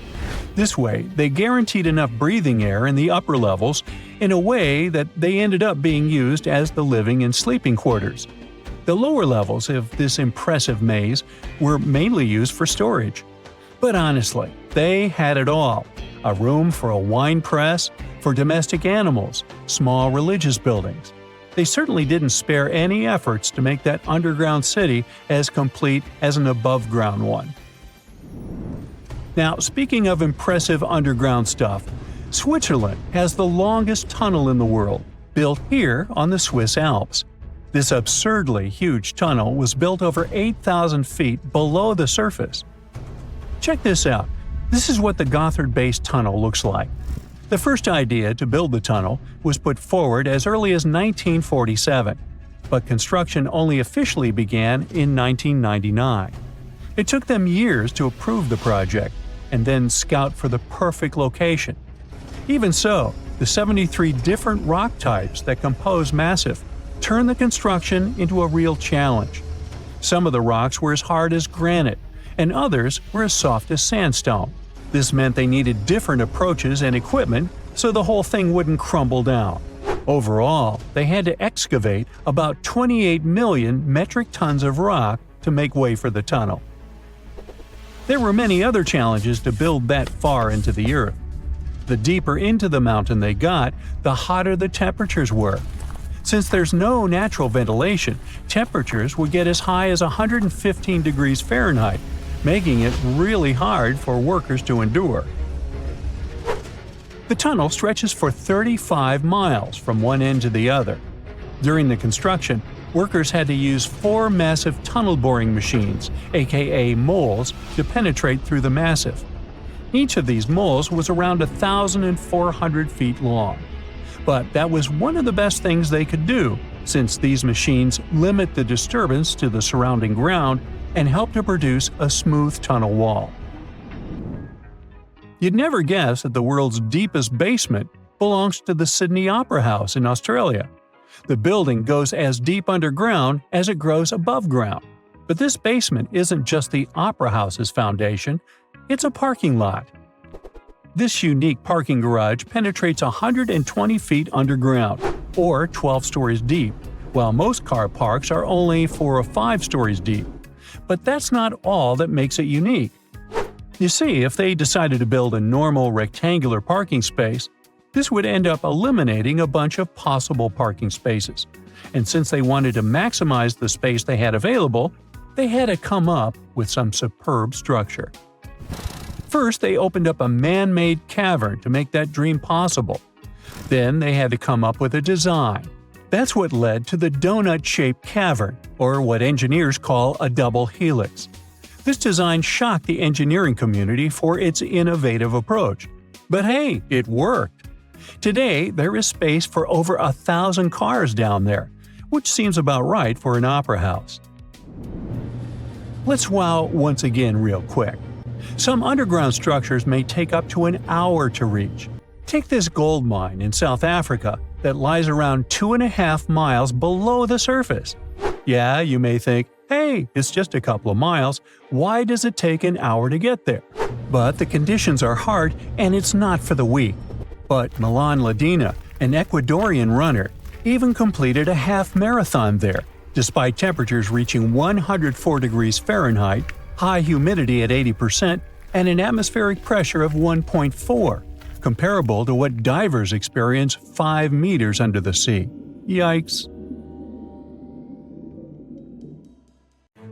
This way, they guaranteed enough breathing air in the upper levels in a way that they ended up being used as the living and sleeping quarters. The lower levels of this impressive maze were mainly used for storage. But honestly, they had it all. A room for a wine press, for domestic animals, small religious buildings. They certainly didn't spare any efforts to make that underground city as complete as an above-ground one. Now, speaking of impressive underground stuff, Switzerland has the longest tunnel in the world, built here on the Swiss Alps. This absurdly huge tunnel was built over 8,000 feet below the surface. Check this out. This is what the Gotthard-based tunnel looks like. The first idea to build the tunnel was put forward as early as 1947, but construction only officially began in 1999. It took them years to approve the project and then scout for the perfect location. Even so, the 73 different rock types that compose Massif turned the construction into a real challenge. Some of the rocks were as hard as granite, and others were as soft as sandstone. This meant they needed different approaches and equipment so the whole thing wouldn't crumble down. Overall, they had to excavate about 28 million metric tons of rock to make way for the tunnel. There were many other challenges to build that far into the earth. The deeper into the mountain they got, the hotter the temperatures were. Since there's no natural ventilation, temperatures would get as high as 115 degrees Fahrenheit, making it really hard for workers to endure. The tunnel stretches for 35 miles from one end to the other. During the construction, workers had to use 4 massive tunnel boring machines, aka moles, to penetrate through the massif. Each of these moles was around 1,400 feet long. But that was one of the best things they could do, since these machines limit the disturbance to the surrounding ground and help to produce a smooth tunnel wall. You'd never guess that the world's deepest basement belongs to the Sydney Opera House in Australia. The building goes as deep underground as it grows above ground. But this basement isn't just the Opera House's foundation, it's a parking lot. This unique parking garage penetrates 120 feet underground, or 12 stories deep, while most car parks are only 4 or 5 stories deep. But that's not all that makes it unique. You see, if they decided to build a normal rectangular parking space, this would end up eliminating a bunch of possible parking spaces. And since they wanted to maximize the space they had available, they had to come up with some superb structure. First, they opened up a man-made cavern to make that dream possible. Then they had to come up with a design. That's what led to the donut-shaped cavern, or what engineers call a double helix. This design shocked the engineering community for its innovative approach. But hey, it worked! Today, there is space for over 1,000 cars down there, which seems about right for an opera house. Let's wow once again real quick. Some underground structures may take up to an hour to reach. Take this gold mine in South Africa that lies around 2.5 miles below the surface. Yeah, you may think, hey, it's just a couple of miles, why does it take an hour to get there? But the conditions are hard and it's not for the weak. But Milan Ladina, an Ecuadorian runner, even completed a half marathon there, despite temperatures reaching 104 degrees Fahrenheit, high humidity at 80%, and an atmospheric pressure of 1.4, comparable to what divers experience 5 meters under the sea. Yikes!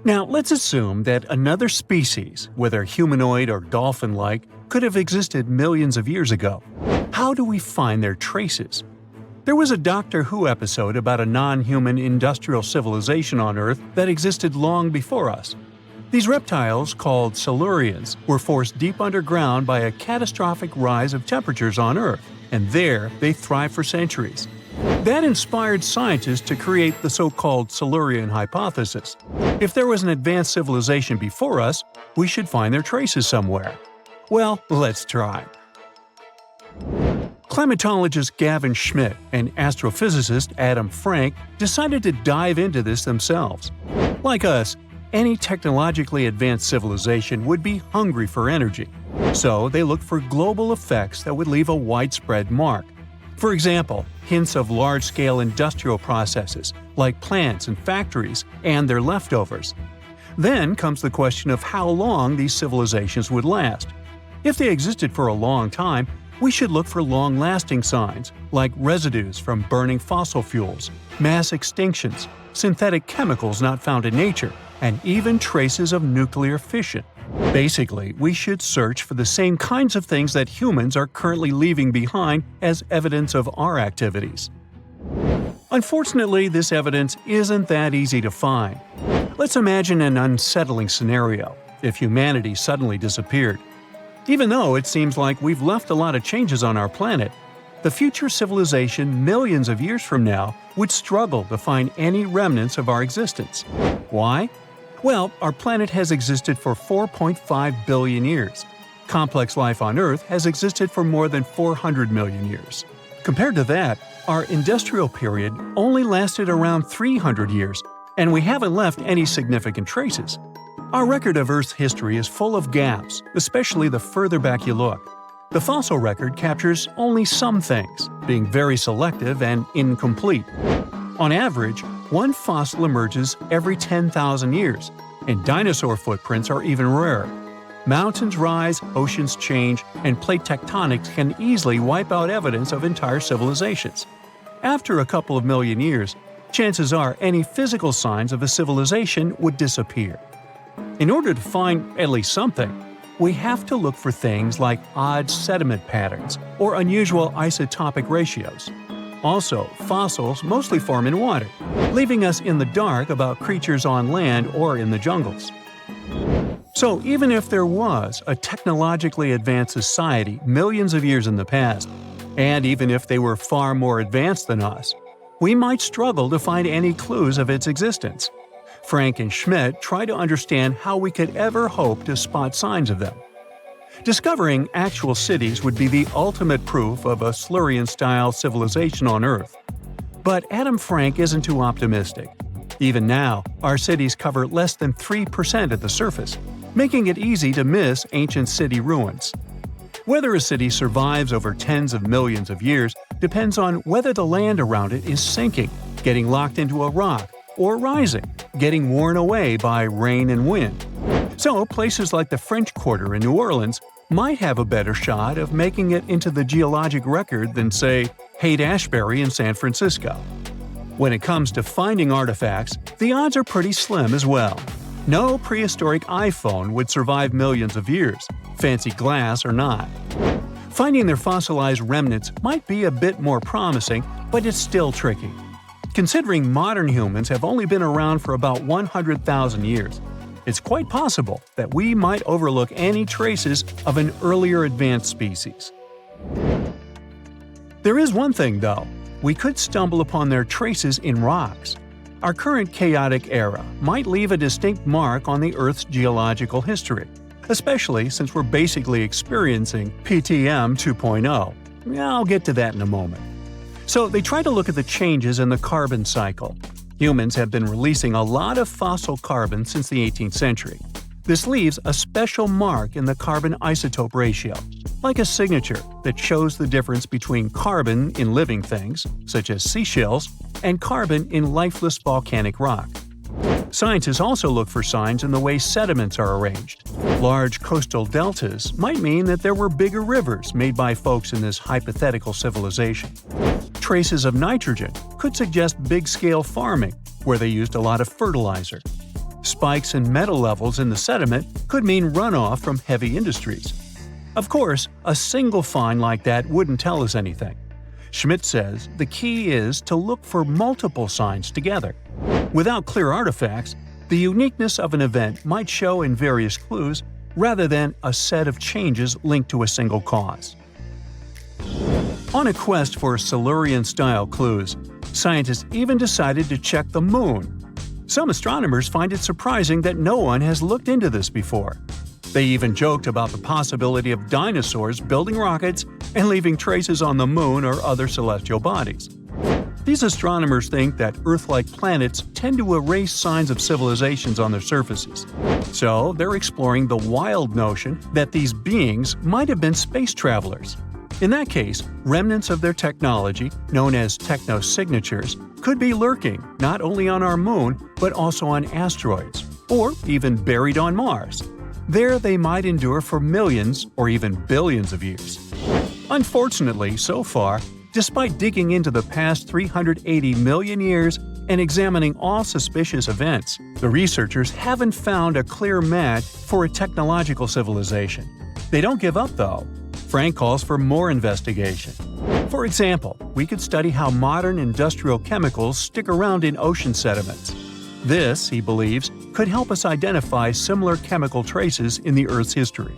Now, let's assume that another species, whether humanoid or dolphin-like, could have existed millions of years ago. How do we find their traces? There was a Doctor Who episode about a non-human industrial civilization on Earth that existed long before us. These reptiles, called Silurians, were forced deep underground by a catastrophic rise of temperatures on Earth, and there they thrived for centuries. That inspired scientists to create the so-called Silurian hypothesis. If there was an advanced civilization before us, we should find their traces somewhere. Well, let's try. Climatologist Gavin Schmidt and astrophysicist Adam Frank decided to dive into this themselves. Like us, any technologically advanced civilization would be hungry for energy. So they looked for global effects that would leave a widespread mark. For example, hints of large-scale industrial processes, like plants and factories, and their leftovers. Then comes the question of how long these civilizations would last. If they existed for a long time, we should look for long-lasting signs, like residues from burning fossil fuels, mass extinctions, synthetic chemicals not found in nature, and even traces of nuclear fission. Basically, we should search for the same kinds of things that humans are currently leaving behind as evidence of our activities. Unfortunately, this evidence isn't that easy to find. Let's imagine an unsettling scenario if humanity suddenly disappeared. Even though it seems like we've left a lot of changes on our planet, the future civilization millions of years from now would struggle to find any remnants of our existence. Why? Well, our planet has existed for 4.5 billion years. Complex life on Earth has existed for more than 400 million years. Compared to that, our industrial period only lasted around 300 years, and we haven't left any significant traces. Our record of Earth's history is full of gaps, especially the further back you look. The fossil record captures only some things, being very selective and incomplete. On average, one fossil emerges every 10,000 years, and dinosaur footprints are even rarer. Mountains rise, oceans change, and plate tectonics can easily wipe out evidence of entire civilizations. After a couple of million years, chances are any physical signs of a civilization would disappear. In order to find at least something, we have to look for things like odd sediment patterns or unusual isotopic ratios. Also, fossils mostly form in water, leaving us in the dark about creatures on land or in the jungles. So even if there was a technologically advanced society millions of years in the past, and even if they were far more advanced than us, we might struggle to find any clues of its existence. Frank and Schmidt try to understand how we could ever hope to spot signs of them. Discovering actual cities would be the ultimate proof of a Silurian-style civilization on Earth. But Adam Frank isn't too optimistic. Even now, our cities cover less than 3% of the surface, making it easy to miss ancient city ruins. Whether a city survives over tens of millions of years depends on whether the land around it is sinking, getting locked into a rock, or rising, getting worn away by rain and wind. So, places like the French Quarter in New Orleans might have a better shot of making it into the geologic record than, say, Haight-Ashbury in San Francisco. When it comes to finding artifacts, the odds are pretty slim as well. No prehistoric iPhone would survive millions of years, fancy glass or not. Finding their fossilized remnants might be a bit more promising, but it's still tricky. Considering modern humans have only been around for about 100,000 years, it's quite possible that we might overlook any traces of an earlier advanced species. There is one thing, though. We could stumble upon their traces in rocks. Our current chaotic era might leave a distinct mark on the Earth's geological history, especially since we're basically experiencing PTM 2.0. I'll get to that in a moment. So they try to look at the changes in the carbon cycle. Humans have been releasing a lot of fossil carbon since the 18th century. This leaves a special mark in the carbon isotope ratio, like a signature that shows the difference between carbon in living things, such as seashells, and carbon in lifeless volcanic rock. Scientists also look for signs in the way sediments are arranged. Large coastal deltas might mean that there were bigger rivers made by folks in this hypothetical civilization. Traces of nitrogen could suggest big-scale farming, where they used a lot of fertilizer. Spikes in metal levels in the sediment could mean runoff from heavy industries. Of course, a single find like that wouldn't tell us anything. Schmidt says the key is to look for multiple signs together. Without clear artifacts, the uniqueness of an event might show in various clues rather than a set of changes linked to a single cause. On a quest for Silurian-style clues, scientists even decided to check the Moon. Some astronomers find it surprising that no one has looked into this before. They even joked about the possibility of dinosaurs building rockets and leaving traces on the Moon or other celestial bodies. These astronomers think that Earth-like planets tend to erase signs of civilizations on their surfaces. So they're exploring the wild notion that these beings might have been space travelers. In that case, remnants of their technology, known as technosignatures, could be lurking not only on our Moon, but also on asteroids, or even buried on Mars. There they might endure for millions or even billions of years. Unfortunately, so far, despite digging into the past 380 million years and examining all suspicious events, the researchers haven't found a clear match for a technological civilization. They don't give up, though. Frank calls for more investigation. For example, we could study how modern industrial chemicals stick around in ocean sediments. This, he believes, could help us identify similar chemical traces in the Earth's history.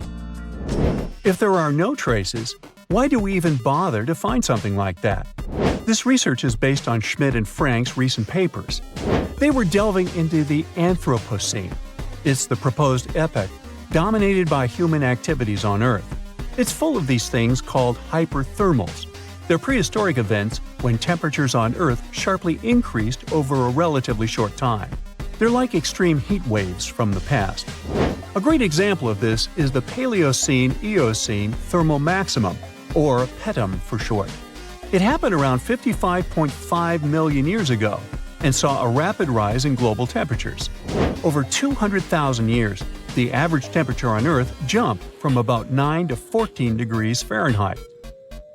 If there are no traces, why do we even bother to find something like that? This research is based on Schmidt and Frank's recent papers. They were delving into the Anthropocene. It's the proposed epoch, dominated by human activities on Earth. It's full of these things called hyperthermals. They're prehistoric events when temperatures on Earth sharply increased over a relatively short time. They're like extreme heat waves from the past. A great example of this is the Paleocene-Eocene thermal maximum, or PETM for short. It happened around 55.5 million years ago and saw a rapid rise in global temperatures. Over 200,000 years, the average temperature on Earth jumped from about 9 to 14 degrees Fahrenheit.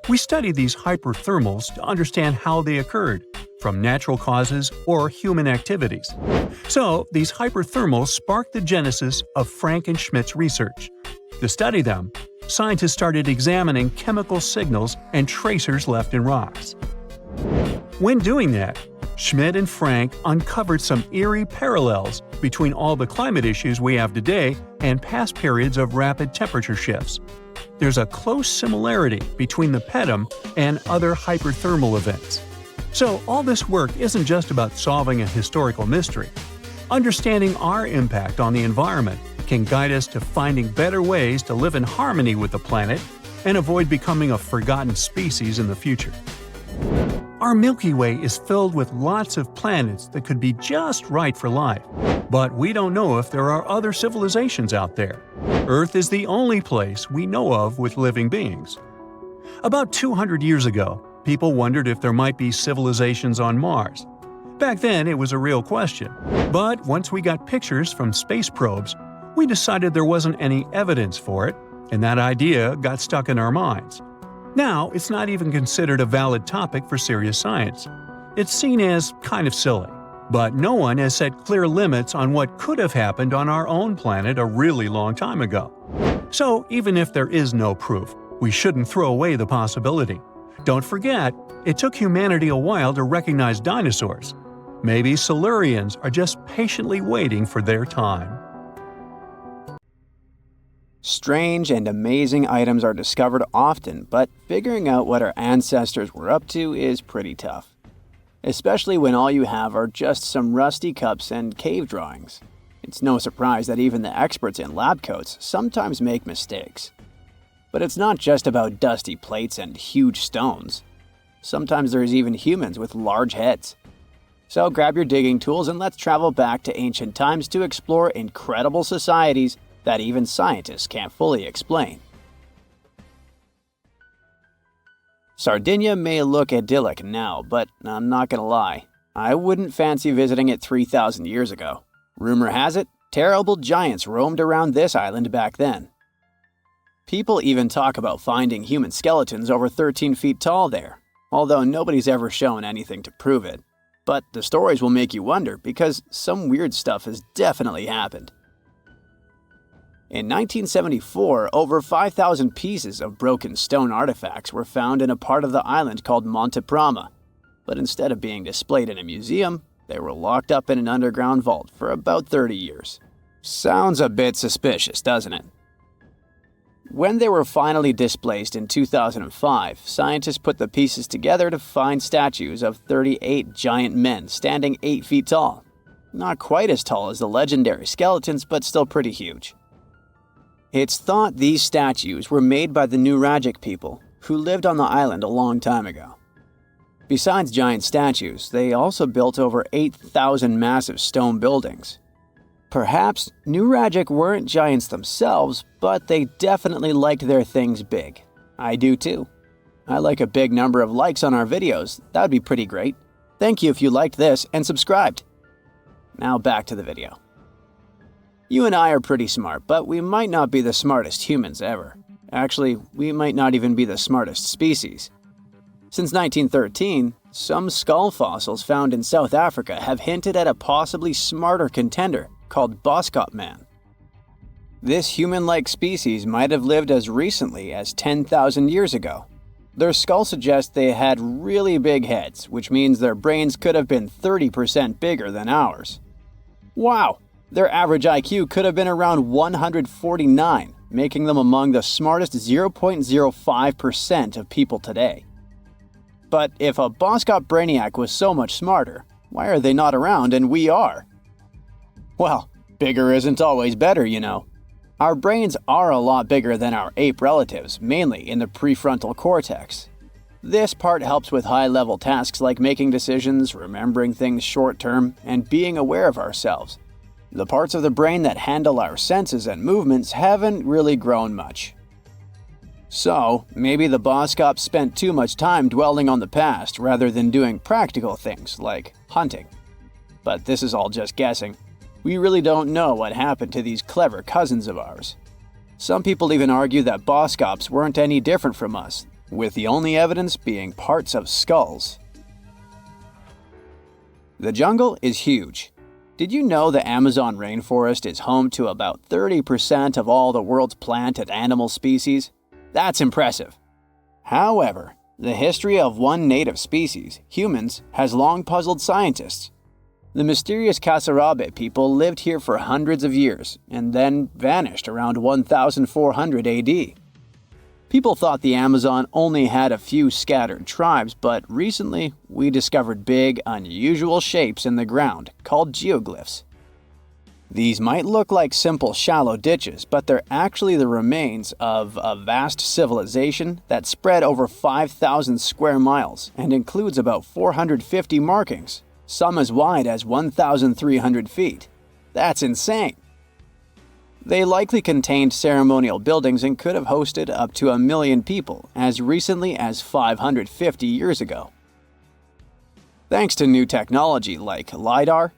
We study these hyperthermals to understand how they occurred, from natural causes or human activities. So, these hyperthermals sparked the genesis of Frank and Schmidt's research. To study them, scientists started examining chemical signals and tracers left in rocks. When doing that, Schmidt and Frank uncovered some eerie parallels between all the climate issues we have today and past periods of rapid temperature shifts. There's a close similarity between the PETM and other hyperthermal events. So all this work isn't just about solving a historical mystery. Understanding our impact on the environment can guide us to finding better ways to live in harmony with the planet and avoid becoming a forgotten species in the future. Our Milky Way is filled with lots of planets that could be just right for life, but we don't know if there are other civilizations out there. Earth is the only place we know of with living beings. About 200 years ago, people wondered if there might be civilizations on Mars. Back then, it was a real question. But once we got pictures from space probes, we decided there wasn't any evidence for it, and that idea got stuck in our minds. Now, it's not even considered a valid topic for serious science. It's seen as kind of silly. But no one has set clear limits on what could have happened on our own planet a really long time ago. So, even if there is no proof, we shouldn't throw away the possibility. Don't forget, it took humanity a while to recognize dinosaurs. Maybe Silurians are just patiently waiting for their time. Strange and amazing items are discovered often, but figuring out what our ancestors were up to is pretty tough. Especially when all you have are just some rusty cups and cave drawings. It's no surprise that even the experts in lab coats sometimes make mistakes. But it's not just about dusty plates and huge stones. Sometimes there's even humans with large heads. So grab your digging tools and let's travel back to ancient times to explore incredible societies that even scientists can't fully explain. Sardinia may look idyllic now, but I'm not gonna lie, I wouldn't fancy visiting it 3,000 years ago. Rumor has it, terrible giants roamed around this island back then. People even talk about finding human skeletons over 13 feet tall there, although nobody's ever shown anything to prove it. But the stories will make you wonder because some weird stuff has definitely happened. In 1974, over 5,000 pieces of broken stone artifacts were found in a part of the island called Monte Prama, but instead of being displayed in a museum, they were locked up in an underground vault for about 30 years. Sounds a bit suspicious, doesn't it? When they were finally displaced in 2005, scientists put the pieces together to find statues of 38 giant men standing 8 feet tall. Not quite as tall as the legendary skeletons, but still pretty huge. It's thought these statues were made by the Nuragic people, who lived on the island a long time ago. Besides giant statues, they also built over 8,000 massive stone buildings. Perhaps Nuragic weren't giants themselves, but they definitely liked their things big. I do too. I like a big number of likes on our videos. That would be pretty great. Thank you if you liked this and subscribed. Now back to the video. You and I are pretty smart, but we might not be the smartest humans ever. Actually, we might not even be the smartest species. Since 1913, some skull fossils found in South Africa have hinted at a possibly smarter contender called Boskop Man. This human-like species might have lived as recently as 10,000 years ago. Their skull suggests they had really big heads, which means their brains could have been 30% bigger than ours. Wow! Their average IQ could have been around 149, making them among the smartest 0.05% of people today. But if a Boskop Brainiac was so much smarter, why are they not around and we are? Well, bigger isn't always better, you know. Our brains are a lot bigger than our ape relatives, mainly in the prefrontal cortex. This part helps with high-level tasks like making decisions, remembering things short-term, and being aware of ourselves. The parts of the brain that handle our senses and movements haven't really grown much. So, maybe the Boskops spent too much time dwelling on the past rather than doing practical things like hunting. But this is all just guessing. We really don't know what happened to these clever cousins of ours. Some people even argue that Boskops weren't any different from us, with the only evidence being parts of skulls. The jungle is huge. Did you know the Amazon rainforest is home to about 30% of all the world's plant and animal species? That's impressive. However, the history of one native species, humans, has long puzzled scientists. The mysterious Kasarabe people lived here for hundreds of years and then vanished around 1400 AD. People thought the Amazon only had a few scattered tribes, but recently we discovered big, unusual shapes in the ground called geoglyphs. These might look like simple shallow ditches, but they're actually the remains of a vast civilization that spread over 5,000 square miles and includes about 450 markings, some as wide as 1,300 feet. That's insane! They likely contained ceremonial buildings and could have hosted up to 1 million people as recently as 550 years ago. Thanks to new technology like LiDAR,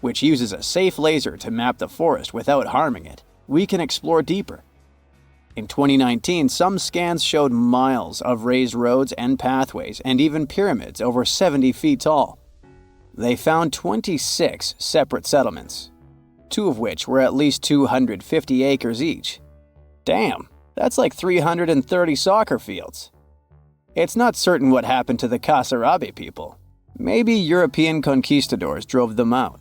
which uses a safe laser to map the forest without harming it, we can explore deeper. In 2019, some scans showed miles of raised roads and pathways and even pyramids over 70 feet tall. They found 26 separate settlements, 2 of which were at least 250 acres each. Damn, that's like 330 soccer fields. It's not certain what happened to the Kasarabe people. Maybe European conquistadors drove them out.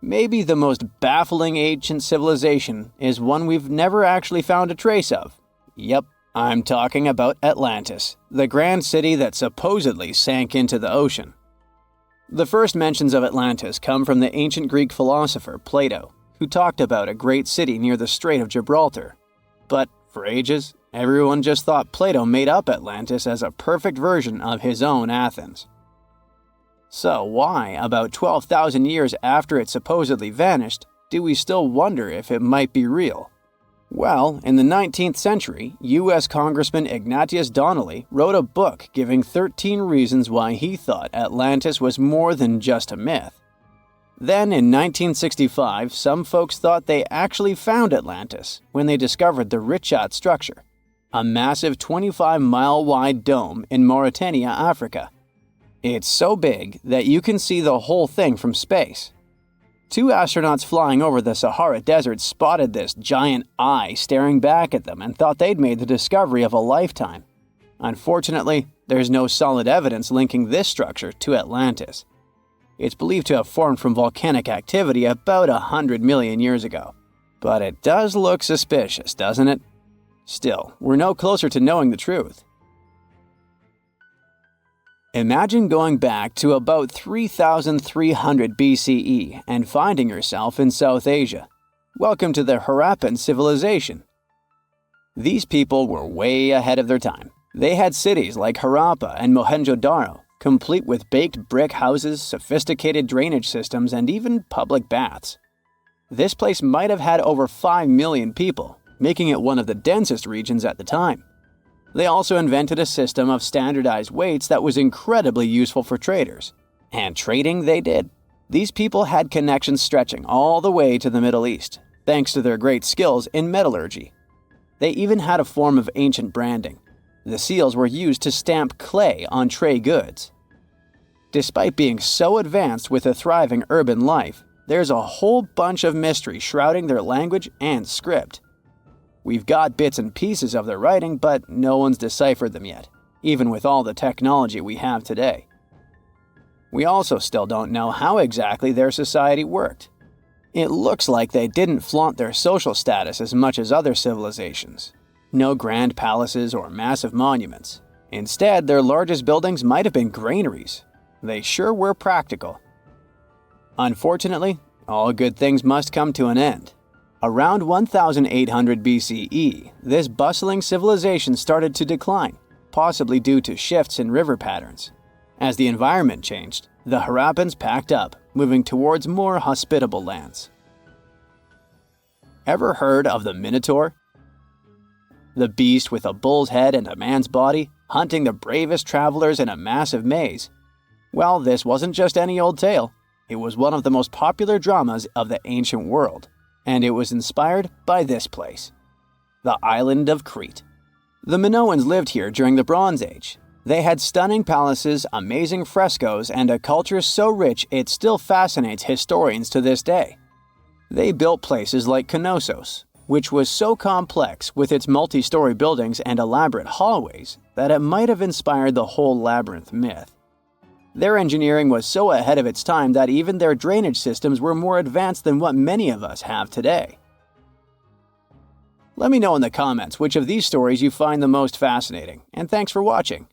Maybe the most baffling ancient civilization is one we've never actually found a trace of. Yep, I'm talking about Atlantis, the grand city that supposedly sank into the ocean. The first mentions of Atlantis come from the ancient Greek philosopher Plato, who talked about a great city near the Strait of Gibraltar. But for ages, everyone just thought Plato made up Atlantis as a perfect version of his own Athens. So why, about 12,000 years after it supposedly vanished, do we still wonder if it might be real? Well, in the 19th century, U.S. Congressman Ignatius Donnelly wrote a book giving 13 reasons why he thought Atlantis was more than just a myth. Then, in 1965, some folks thought they actually found Atlantis when they discovered the Richat structure, a massive 25-mile-wide dome in Mauritania, Africa. It's so big that you can see the whole thing from space. 2 astronauts flying over the Sahara Desert spotted this giant eye staring back at them and thought they'd made the discovery of a lifetime. Unfortunately, there's no solid evidence linking this structure to Atlantis. It's believed to have formed from volcanic activity about 100 million years ago. But it does look suspicious, doesn't it? Still, we're no closer to knowing the truth. Imagine going back to about 3,300 BCE and finding yourself in South Asia. Welcome to the Harappan civilization. These people were way ahead of their time. They had cities like Harappa and Mohenjo-Daro, complete with baked brick houses, sophisticated drainage systems, and even public baths. This place might have had over 5 million people, making it one of the densest regions at the time. They also invented a system of standardized weights that was incredibly useful for traders. And trading they did. These people had connections stretching all the way to the Middle East, thanks to their great skills in metallurgy. They even had a form of ancient branding. The seals were used to stamp clay on tray goods. Despite being so advanced with a thriving urban life, there's a whole bunch of mystery shrouding their language and script. We've got bits and pieces of their writing, but no one's deciphered them yet, even with all the technology we have today. We also still don't know how exactly their society worked. It looks like they didn't flaunt their social status as much as other civilizations. No grand palaces or massive monuments. Instead, their largest buildings might have been granaries. They sure were practical. Unfortunately, all good things must come to an end. Around 1800 BCE, this bustling civilization started to decline, possibly due to shifts in river patterns. As the environment changed, the Harappans packed up, moving towards more hospitable lands. Ever heard of the Minotaur? The beast with a bull's head and a man's body, hunting the bravest travelers in a massive maze. Well, this wasn't just any old tale. It was one of the most popular dramas of the ancient world, and it was inspired by this place, the island of Crete. The Minoans lived here during the Bronze Age. They had stunning palaces, amazing frescoes, and a culture so rich it still fascinates historians to this day. They built places like Knossos, which was so complex with its multi-story buildings and elaborate hallways that it might have inspired the whole labyrinth myth. Their engineering was so ahead of its time that even their drainage systems were more advanced than what many of us have today. Let me know in the comments which of these stories you find the most fascinating, and thanks for watching.